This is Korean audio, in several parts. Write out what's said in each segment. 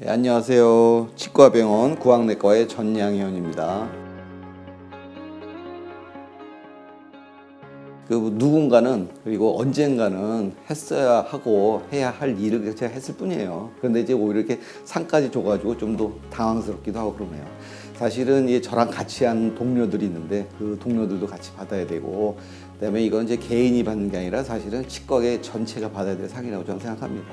네, 안녕하세요. 치과병원 구강내과의 전양현입니다. 누군가는 그리고 언젠가는 했어야 하고 해야 할 일을 제가 했을 뿐이에요. 그런데 이제 오히려 이렇게 상까지 줘가지고 좀 더 당황스럽기도 하고 그러네요. 사실은 저랑 같이 한 동료들이 있는데 그 동료들도 같이 받아야 되고, 그다음에 이건 이제 개인이 받는 게 아니라 사실은 치과계 전체가 받아야 될 상이라고 저는 생각합니다.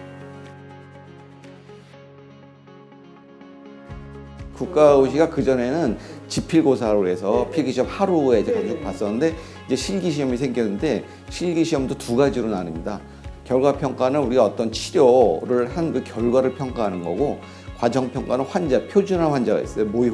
국가고시가 그전에는 지필고사로 해서 필기시험 하루에 이제 계속 봤었는데, 이제 실기시험이 생겼는데 실기시험도 두 가지로 나뉩니다. 결과평가는 우리가 어떤 치료를 한 그 결과를 평가하는 거고, 과정평가는 환자, 표준화 환자가 있어요. 모의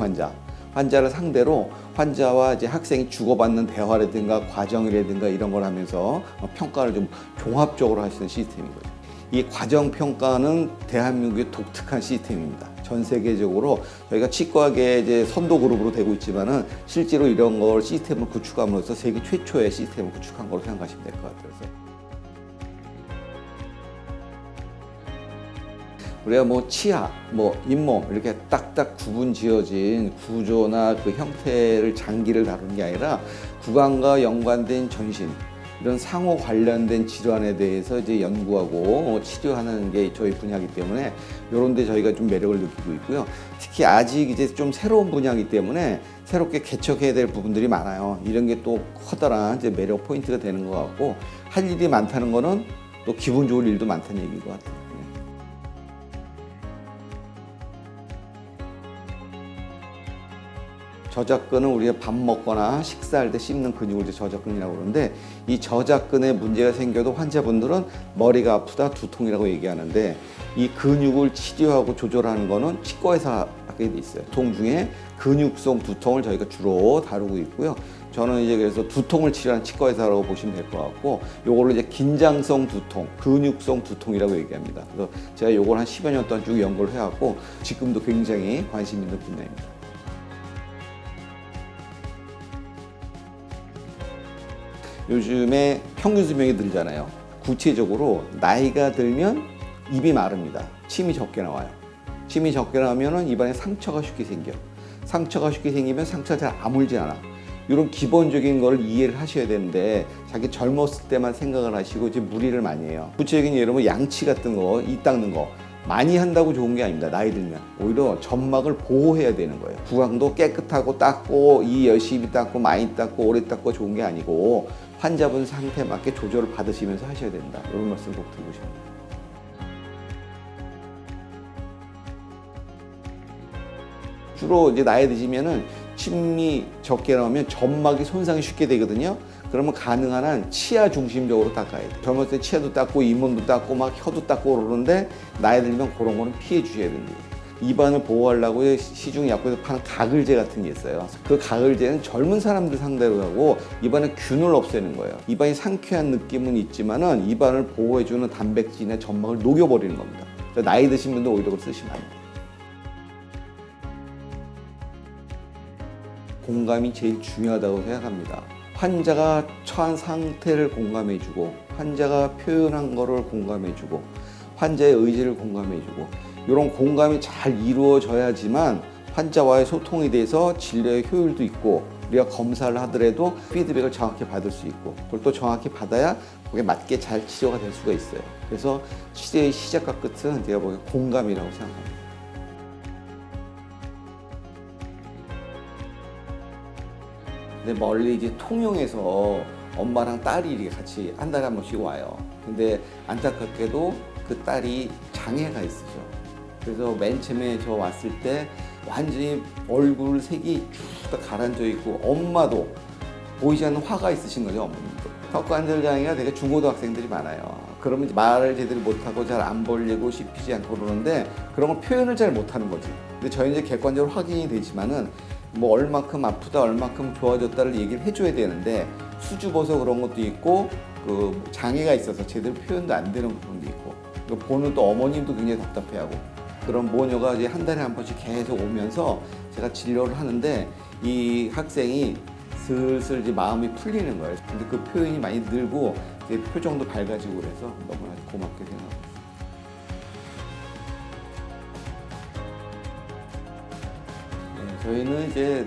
환자를 상대로 환자와 이제 학생이 주고받는 대화라든가 과정이라든가 이런 걸 하면서 평가를 좀 종합적으로 할 수 있는 시스템인 거예요. 이 과정평가는 대한민국의 독특한 시스템입니다. 전 세계적으로 저희가 치과계 이제 선도 그룹으로 되고 있지만은 실제로 이런 걸 시스템을 구축함으로써 세계 최초의 시스템을 구축한 걸로 생각하시면 될 것 같아요. 우리가 치아, 잇몸 이렇게 딱딱 구분 지어진 구조나 그 형태를 장기를 다루는 게 아니라 구강과 연관된 전신, 이런 상호 관련된 질환에 대해서 이제 연구하고 치료하는 게 저희 분야이기 때문에 이런 데 저희가 좀 매력을 느끼고 있고요. 특히 아직 이제 좀 새로운 분야이기 때문에 새롭게 개척해야 될 부분들이 많아요. 이런 게 또 커다란 이제 매력 포인트가 되는 것 같고, 할 일이 많다는 거는 또 기분 좋을 일도 많다는 얘기인 것 같아요. 저작근은 우리가 밥 먹거나 식사할 때 씹는 근육을 이제 저작근이라고 그러는데, 이 저작근에 문제가 생겨도 환자분들은 머리가 아프다, 두통이라고 얘기하는데, 이 근육을 치료하고 조절하는 거는 치과에서 하게 돼 있어요. 두통 중에 근육성 두통을 저희가 주로 다루고 있고요. 저는 이제 그래서 두통을 치료하는 치과의사라고 보시면 될 것 같고, 요거를 이제 긴장성 두통, 근육성 두통이라고 얘기합니다. 그래서 제가 요걸 한 10여 년 동안 쭉 연구를 해왔고, 지금도 굉장히 관심 있는 분야입니다. 요즘에 평균 수명이 늘잖아요. 구체적으로 나이가 들면 입이 마릅니다. 침이 적게 나와요. 침이 적게 나오면 입안에 상처가 쉽게 생겨. 상처가 쉽게 생기면 상처가 잘 아물지 않아. 이런 기본적인 걸 이해를 하셔야 되는데, 자기 젊었을 때만 생각을 하시고 이제 무리를 많이 해요. 구체적인 예로 양치 같은 거, 이 닦는 거 많이 한다고 좋은 게 아닙니다. 나이 들면 오히려 점막을 보호해야 되는 거예요. 구강도 깨끗하고 닦고 이 열심히 닦고 많이 닦고 오래 닦고 좋은 게 아니고, 환자분 상태에 맞게 조절을 받으시면서 하셔야 된다. 이런 말씀 꼭 드리고 싶습니다. 주로 이제 나이 드시면은 침이 적게 나오면 점막이 손상이 쉽게 되거든요. 그러면 가능한 한 치아 중심적으로 닦아야 돼요. 젊었을 때 치아도 닦고 잇몸도 닦고 막 혀도 닦고 그러는데, 나이 들면 그런 거는 피해 주셔야 됩니다. 입안을 보호하려고 시중 약국에서 파는 가글제 같은 게 있어요. 그 가글제는 젊은 사람들 상대로 하고 입안에 균을 없애는 거예요. 입안이 상쾌한 느낌은 있지만은 입안을 보호해주는 단백질이나 점막을 녹여버리는 겁니다. 나이 드신 분들 오히려 그걸 쓰시면 안 돼요. 공감이 제일 중요하다고 생각합니다. 환자가 처한 상태를 공감해주고, 환자가 표현한 거를 공감해주고, 환자의 의지를 공감해주고, 이런 공감이 잘 이루어져야지만 환자와의 소통에 대해서 진료의 효율도 있고, 우리가 검사를 하더라도 피드백을 정확히 받을 수 있고, 그걸 또 정확히 받아야 거기에 맞게 잘 치료가 될 수가 있어요. 그래서 치료의 시작과 끝은 제가 보기엔 공감이라고 생각합니다. 근데 멀리 이제 통영에서 엄마랑 딸이 이렇게 같이 한 달에 한 번씩 와요. 근데 안타깝게도 그 딸이 장애가 있으셔. 그래서 맨 처음에 저 왔을 때 완전히 얼굴 색이 쭉 다 가라앉아 있고, 엄마도 보이지 않는 화가 있으신 거죠, 어머님도. 턱관절 장애가 되게 중고등학생들이 많아요. 그러면 이제 말을 제대로 못하고 잘 안 벌리고 씹히지 않고 그러는데, 그런 걸 표현을 잘 못하는 거지. 근데 저희 이제 객관적으로 확인이 되지만은 얼만큼 아프다, 얼만큼 좋아졌다를 얘기를 해줘야 되는데, 수줍어서 그런 것도 있고, 그 장애가 있어서 제대로 표현도 안 되는 부분도 있고, 보는 또 어머님도 굉장히 답답해하고, 그런 모녀가 이제 한 달에 한 번씩 계속 오면서 제가 진료를 하는데, 이 학생이 슬슬 이제 마음이 풀리는 거예요. 근데 그 표현이 많이 늘고 이제 표정도 밝아지고 그래서 너무나 고맙게 생각합니다. 저희는 이제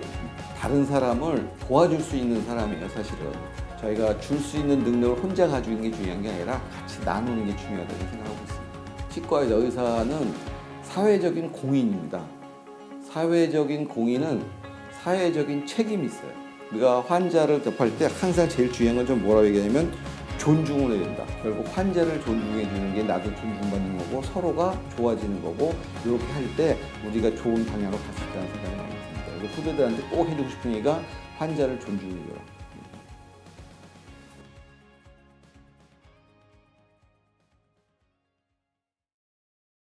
다른 사람을 도와줄 수 있는 사람이에요, 사실은. 저희가 줄 수 있는 능력을 혼자 가지고 있는 게 중요한 게 아니라 같이 나누는 게 중요하다고 생각하고 있습니다. 치과 의사는 사회적인 공인입니다. 사회적인 공인은 사회적인 책임이 있어요. 우리가 환자를 접할 때 항상 제일 중요한 건 좀 뭐라고 얘기하냐면 존중을 해야 된다. 결국 환자를 존중해 주는 게 나도 존중받는 거고 서로가 좋아지는 거고 이렇게 할 때 우리가 좋은 방향으로 갈 수 있다는 생각이 많이 듭니다. 그래서 후배들한테 꼭 해주고 싶은 얘기가 환자를 존중해 줘라.